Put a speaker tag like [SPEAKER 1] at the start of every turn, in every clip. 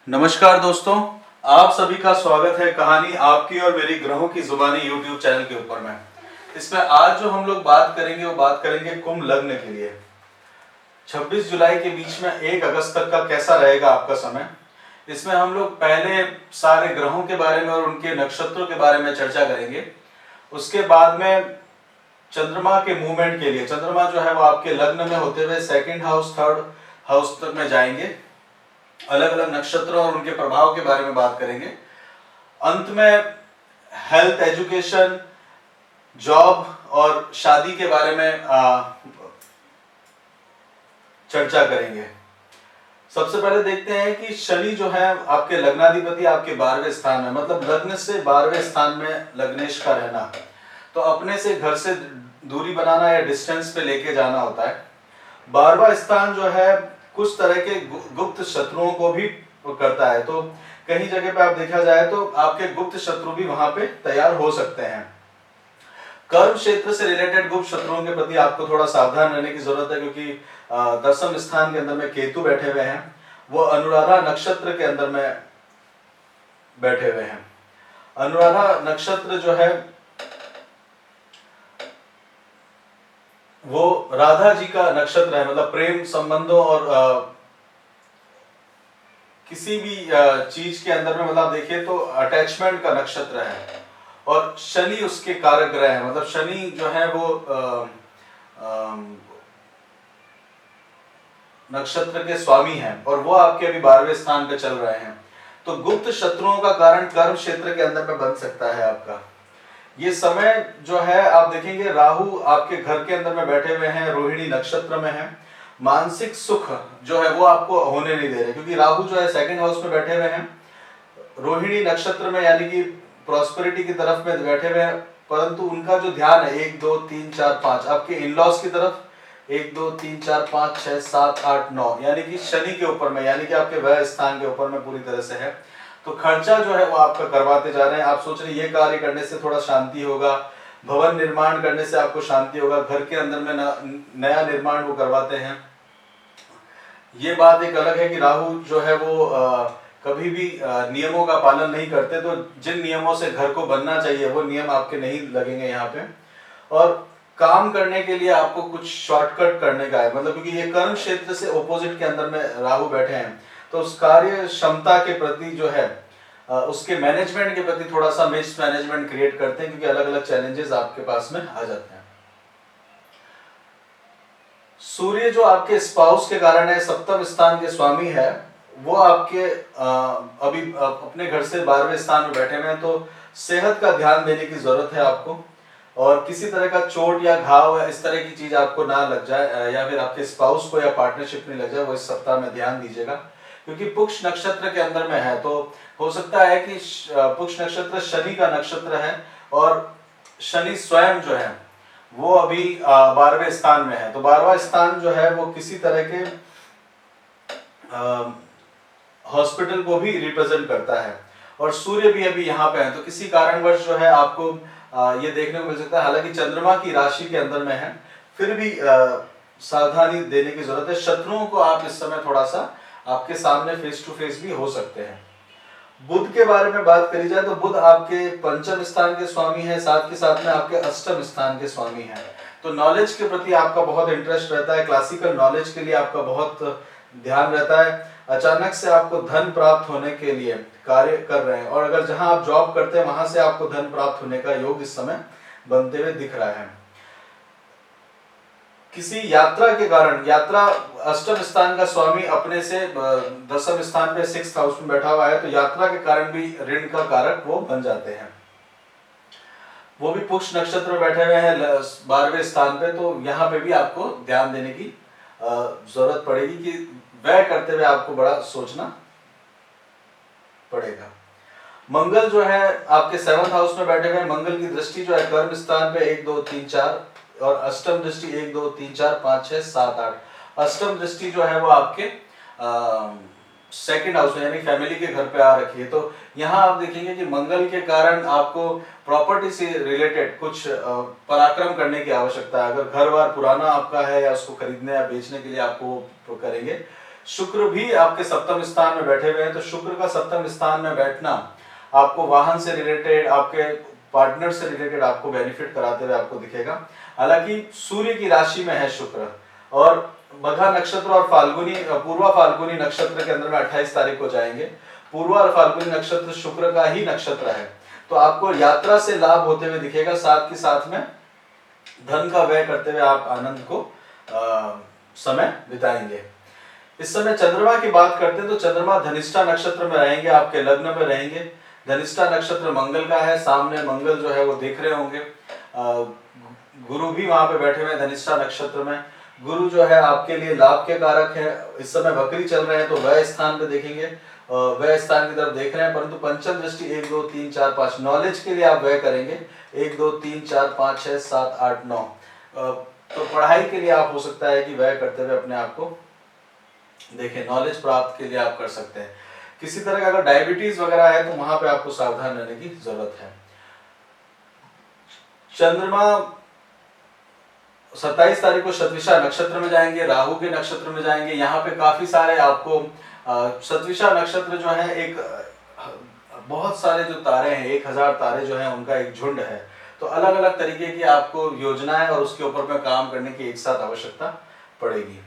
[SPEAKER 1] नमस्कार दोस्तों, आप सभी का स्वागत है कहानी आपकी और मेरी ग्रहों की जुबानी यूट्यूब चैनल के ऊपर में। इसमें आज जो हम लोग बात करेंगे वो बात करेंगे कुंभ लग्न के लिए 26 जुलाई के बीच में 1 अगस्त तक का कैसा रहेगा आपका समय। इसमें हम लोग पहले सारे ग्रहों के बारे में और उनके नक्षत्रों के बारे में चर्चा करेंगे। उसके बाद में चंद्रमा के मूवमेंट के लिए, चंद्रमा जो है वो आपके लग्न में होते हुए सेकंड हाउस थर्ड हाउस तक में जाएंगे। अलग अलग नक्षत्रों और उनके प्रभाव के बारे में बात करेंगे। अंत में हेल्थ, एजुकेशन, जॉब और शादी के बारे में चर्चा करेंगे। सबसे पहले देखते हैं कि शनि जो है आपके लग्नाधिपति आपके 12वें स्थान में, मतलब लग्न से 12वें स्थान में लग्नेश का रहना, तो अपने से घर से दूरी बनाना या डिस्टेंस पे लेके जाना होता है। 12वां स्थान जो है कुछ तरह के गुप्त शत्रुओं को भी करता है, तो कहीं जगह पे आप देखा जाए तो आपके गुप्त शत्रु भी वहां पे तैयार हो सकते हैं। कर्म क्षेत्र से रिलेटेड गुप्त शत्रुओं के प्रति आपको थोड़ा सावधान रहने की जरूरत है, क्योंकि 10वें स्थान के अंदर में केतु बैठे हुए हैं, वो अनुराधा नक्षत्र के अंदर में बैठे हुए हैं। अनुराधा नक्षत्र जो है वो राधा जी का नक्षत्र है, मतलब प्रेम संबंधों और किसी भी चीज के अंदर में मतलब देखिए तो अटैचमेंट का नक्षत्र है। और शनि उसके कारक ग्रह है, मतलब शनि जो है वो नक्षत्र के स्वामी हैं और वो आपके अभी 12वें स्थान पे चल रहे हैं। तो गुप्त शत्रुओं का कारण कर्म क्षेत्र के अंदर में बन सकता है आपका। ये समय जो है आप देखेंगे राहु आपके घर के अंदर में बैठे हुए हैं, रोहिणी नक्षत्र में है। मानसिक सुख जो है वो आपको होने नहीं दे रहे, क्योंकि राहु जो है सेकंड हाउस में बैठे हुए हैं रोहिणी नक्षत्र में, यानी कि प्रॉस्पेरिटी की तरफ में बैठे हुए हैं, परंतु उनका जो ध्यान है 1 2 3 4 5 आपके इन-लॉज की तरफ, 1 2 3 4 5 6 7 8 9, यानी कि शनि के ऊपर में, यानी कि आपके वह स्थान के ऊपर में पूरी तरह से है। तो खर्चा जो है वो आपका करवाते जा रहे हैं। आप सोच रहे हैं ये कार्य करने से थोड़ा शांति होगा, भवन निर्माण करने से आपको शांति होगा, घर के अंदर में नया निर्माण वो करवाते हैं। ये बात एक अलग है कि राहु जो है वो कभी भी नियमों का पालन नहीं करते, तो जिन नियमों से घर को बनना चाहिए वो नियम आपके नहीं लगेंगे यहाँ पे। और काम करने के लिए आपको कुछ शॉर्टकट करने का है, मतलब क्योंकि ये कर्म क्षेत्र से ओपोजिट के अंदर में राहु बैठे हैं, तो उस कार्य क्षमता के प्रति जो है उसके मैनेजमेंट के प्रति थोड़ा सा मिस मैनेजमेंट क्रिएट करते हैं, क्योंकि अलग अलग चैलेंजेस आपके पास में आ जाते हैं। सूर्य जो आपके स्पाउस के कारण है, सप्तम स्थान के स्वामी है, वो आपके अभी अपने घर से 12वें स्थान में बैठे हुए हैं, तो सेहत का ध्यान देने की जरूरत है आपको। और किसी तरह का चोट या घाव या इस तरह की चीज आपको ना लग जाए, या फिर आपके स्पाउस को या पार्टनरशिप में लग जाए, वो इस सप्ताह में ध्यान दीजिएगा। क्योंकि पुक्ष नक्षत्र के अंदर में है, तो हो सकता है कि पुक्ष नक्षत्र शनि का नक्षत्र है, और शनि स्वयं जो है वो अभी 12वें स्थान में है। तो 12वां स्थान जो है वो किसी तरह के हॉस्पिटल को भी रिप्रेजेंट करता है, और सूर्य भी अभी यहाँ पे है, तो किसी कारणवश जो है आपको ये देखने को मिल सकता है। हालांकि चंद्रमा की राशि के अंदर में है, फिर भी सावधानी देने की जरूरत है। शत्रुओं को आप इस समय थोड़ा सा आपके सामने फेस टू फेस भी हो सकते हैं। बुध के बारे में बात करी जाए तो बुध आपके पंचम स्थान के स्वामी है, साथ के साथ में आपके अष्टम स्थान के स्वामी हैं। तो नॉलेज के प्रति आपका बहुत इंटरेस्ट रहता है, क्लासिकल नॉलेज के लिए आपका बहुत ध्यान रहता है। अचानक से आपको धन प्राप्त होने के लिए कार्य कर रहे हैं, और अगर जहां आप जॉब करते हैं वहां से आपको धन प्राप्त होने का योग इस समय बनते हुए दिख रहा है। किसी यात्रा के कारण, यात्रा अष्टम स्थान का स्वामी अपने से 10वें स्थान पे 6th हाउस में बैठा हुआ है, तो यात्रा के कारण भी ऋण का कारक वो बन जाते हैं। वो भी पुष्य नक्षत्र में बैठे हुए हैं 12वें स्थान पे, तो यहाँ पे भी आपको ध्यान देने की जरूरत पड़ेगी कि व्यय करते हुए आपको बड़ा सोचना पड़ेगा। मंगल जो है आपके 7th हाउस में बैठे हुए हैं। मंगल की दृष्टि जो है कर्म स्थान पे 1 2 3 4, और अष्टम दृष्टि 1 2 3 4 5 6 7 8। अष्टम दृष्टि जो है वो आपके सेकंड हाउस में, यानी फैमिली के घर पे आ रखी है। तो यहाँ आप देखेंगे कि मंगल के कारण आपको प्रॉपर्टी से रिलेटेड कुछ पराक्रम करने की आवश्यकता है। अगर घर बार पुराना आपका है या उसको खरीदने या बेचने के लिए आपको करेंगे, शुक्र भी आपके सप्तम स्थान में बैठे हुए हैं, तो शुक्र का सप्तम स्थान में बैठना आपको वाहन से रिलेटेड, आपके पार्टनर से रिलेटेड आपको बेनिफिट कराते हुए आपको दिखेगा। हालांकि सूर्य की राशि में है शुक्र, और मघा नक्षत्र और फाल्गुनी पूर्वा फाल्गुनी नक्षत्र के अंदर में 28 तारीख को जाएंगे। पूर्वा और फाल्गुनी नक्षत्र शुक्र का ही नक्षत्र है, तो आपको यात्रा से लाभ होते हुए दिखेगा। साथ के साथ में धन का व्यय करते हुए आप आनंद को समय बिताएंगे। इस समय चंद्रमा की बात करते हैं तो चंद्रमा धनिष्ठा नक्षत्र में रहेंगे, आपके लग्न में रहेंगे। धनिष्ठा नक्षत्र मंगल का है, सामने मंगल जो है वो देख रहे होंगे। गुरु भी वहां पे बैठे हुए हैं धनिष्ठा नक्षत्र में। गुरु जो है आपके लिए लाभ के कारक है। इस समय वक्री चल रहे हैं तो व्यय स्थान पे देखेंगे, व्यय स्थान की तरफ देख रहे हैं, परंतु पंचम दृष्टि 1 2 3 4 5 नॉलेज के लिए आप व्यय करेंगे। 1 2 3 4 5 6 7 8 9, तो पढ़ाई के लिए आप हो सकता है कि व्यय करते हुए अपने आप को देखें, नॉलेज प्राप्त के लिए आप कर सकते हैं। किसी तरह का अगर डायबिटीज वगैरह है तो वहां पे आपको सावधान रहने की जरूरत है। चंद्रमा 27 तारीख को शतविशा नक्षत्र में जाएंगे, राहु के नक्षत्र में जाएंगे। यहाँ पे काफी सारे आपको शतविशा नक्षत्र जो है एक बहुत सारे जो तारे हैं, 1000 तारे जो हैं उनका एक झुंड है, तो अलग अलग तरीके की आपको योजनाएं और उसके ऊपर में काम करने की एक साथ आवश्यकता पड़ेगी।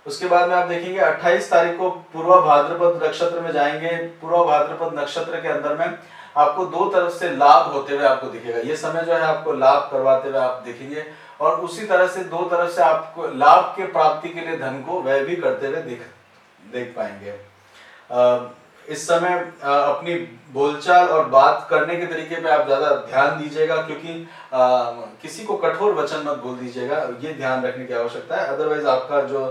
[SPEAKER 1] उसके बाद में आप देखेंगे 28 तारीख को पूर्वा भाद्रपद नक्षत्र में जाएंगे। पूर्वा भाद्रपद नक्षत्र के अंदर में आपको दो तरफ से लाभ होते हुए आपको दिखेगा। ये समय जो है आपको लाभ करवाते हुए आप देखेंगे, और उसी तरह से दो तरफ से आपको लाभ के प्राप्ति के लिए धन को व्यय भी करते हुए देख पाएंगे। इस समय अपनी बोलचाल और बात करने के तरीके पे आप ज्यादा ध्यान दीजिएगा, क्योंकि किसी को कठोर वचन मत बोल दीजिएगा, ये ध्यान रखने की आवश्यकता है। अदरवाइज आपका जो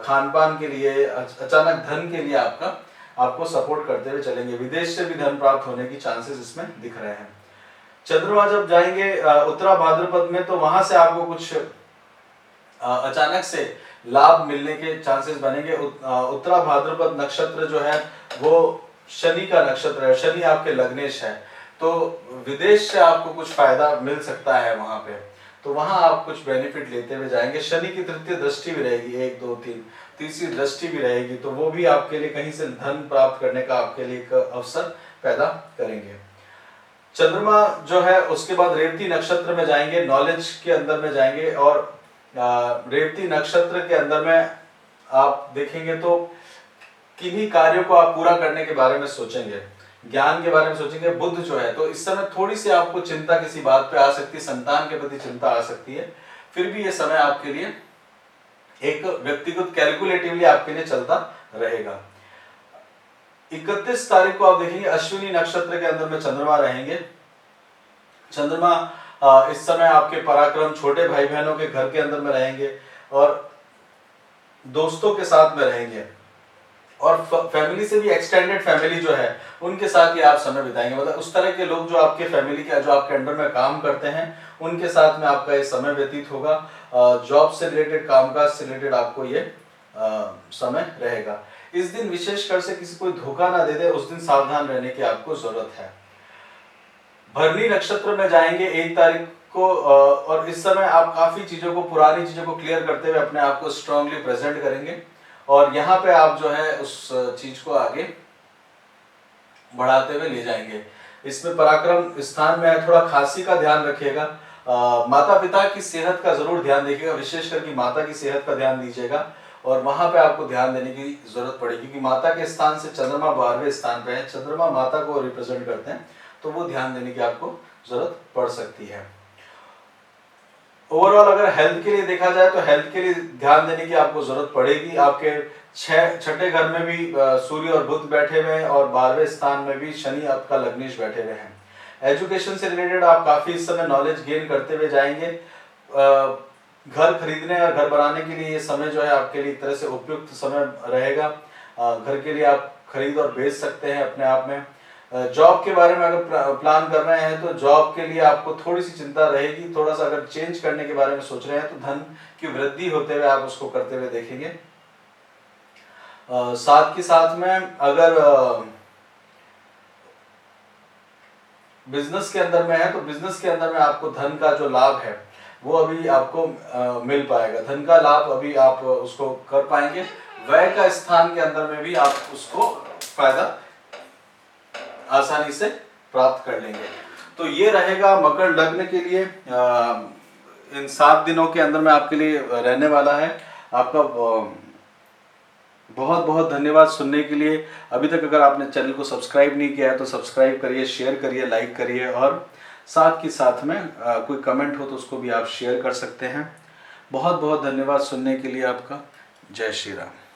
[SPEAKER 1] खान पान के लिए, अचानक धन के लिए आपको सपोर्ट करते हुए चलेंगे। विदेश से भी धन प्राप्त होने की चांसेस इसमें दिख रहे हैं। चंद्रमा जब जाएंगे उत्तरा भाद्रपद में, तो वहां से आपको कुछ अचानक से लाभ मिलने के चांसेस बनेंगे। उत्तरा भाद्रपद नक्षत्र जो है वो शनि का नक्षत्र है, शनि आपके लग्नेश है, तो विदेश से आपको कुछ फायदा मिल सकता है वहां पे, तो वहां आप कुछ बेनिफिट लेते हुए जाएंगे। शनि की तृतीय दृष्टि भी रहेगी, 1 2 3 तीसरी दृष्टि भी रहेगी, तो वो भी आपके लिए कहीं से धन प्राप्त करने का आपके लिए एक अवसर पैदा करेंगे। चंद्रमा जो है उसके बाद रेवती नक्षत्र में जाएंगे, नॉलेज के अंदर में जाएंगे, और रेवती नक्षत्र के अंदर में आप देखेंगे तो किन्हीं कार्यों को आप पूरा करने के बारे में सोचेंगे, ज्ञान के बारे में सोचेंगे। बुध जो है, तो इस समय थोड़ी सी आपको चिंता किसी बात पे आ सकती है, संतान के प्रति चिंता आ सकती है, फिर भी ये समय आपके लिए एक व्यक्तिगत कैलकुलेटिवली आपके लिए चलता रहेगा। 31 तारीख को आप देखेंगे अश्विनी नक्षत्र के अंदर में चंद्रमा रहेंगे। चंद्रमा इस समय आपके पराक्रम, छोटे भाई बहनों के घर के अंदर में रहेंगे, और दोस्तों के साथ में रहेंगे, और फैमिली से भी एक्सटेंडेड फैमिली जो है उनके साथ ही आप समय बिताएंगे। मतलब उस तरह के लोग जो आपके फैमिली के, जो आपके अंडर में काम करते हैं, उनके साथ में आपका ये समय व्यतीत होगा। जॉब से रिलेटेड, कामकाज से रिलेटेड आपको ये समय रहेगा। इस दिन विशेषकर से किसी को धोखा ना दे दे, उस दिन सावधान रहने की आपको जरूरत है। भरणी नक्षत्र में जाएंगे 1 तारीख को, और इस समय आप काफी चीजों को, पुरानी चीजों को क्लियर करते हुए अपने आप को स्ट्रांगली प्रेजेंट करेंगे, और यहाँ पे आप जो है उस चीज को आगे बढ़ाते हुए ले जाएंगे। इसमें पराक्रम स्थान में है, थोड़ा खांसी का ध्यान रखिएगा। माता पिता की सेहत का जरूर ध्यान देखिएगा, विशेष करके माता की सेहत का ध्यान दीजिएगा, और वहां पे आपको ध्यान देने की जरूरत पड़ेगी, क्योंकि माता के स्थान से चंद्रमा 12वें स्थान पे है, चंद्रमा माता को रिप्रेजेंट करते हैं, तो वो ध्यान देने की आपको जरूरत पड़ सकती है। ओवरऑल अगर हेल्थ के लिए देखा जाए तो हेल्थ के लिए ध्यान देने की आपको जरूरत पड़ेगी। आपके छठे घर में भी सूर्य और बुध बैठे हुए हैं, और 12वें स्थान में भी शनि आपका लग्नेश बैठे हुए हैं। एजुकेशन से रिलेटेड आप काफी इस समय नॉलेज गेन करते हुए जाएंगे। घर खरीदने और घर बनाने के लिए ये समय जो है आपके लिए एक तरह से उपयुक्त समय रहेगा। घर के लिए आप खरीद और बेच सकते हैं अपने आप में। जॉब के बारे में अगर प्लान कर रहे हैं तो जॉब के लिए आपको थोड़ी सी चिंता रहेगी, थोड़ा सा अगर चेंज करने के बारे में सोच रहे हैं तो धन की वृद्धि होते हुए आप उसको करते हुए देखेंगे। साथ के साथ में अगर बिजनेस के अंदर में है तो बिजनेस के अंदर में आपको धन का जो लाभ है वो अभी आपको मिल पाएगा। धन का लाभ अभी आप उसको कर पाएंगे। व्यय का स्थान के अंदर में भी आप उसको फायदा आसानी से प्राप्त कर लेंगे। तो ये रहेगा मकर लग्न के लिए इन 7 दिनों के अंदर में आपके लिए रहने वाला है। आपका बहुत बहुत धन्यवाद सुनने के लिए। अभी तक अगर आपने चैनल को सब्सक्राइब नहीं किया है तो सब्सक्राइब करिए, शेयर करिए, लाइक करिए, और साथ के साथ में कोई कमेंट हो तो उसको भी आप शेयर कर सकते हैं। बहुत बहुत धन्यवाद सुनने के लिए आपका। जय श्री राम।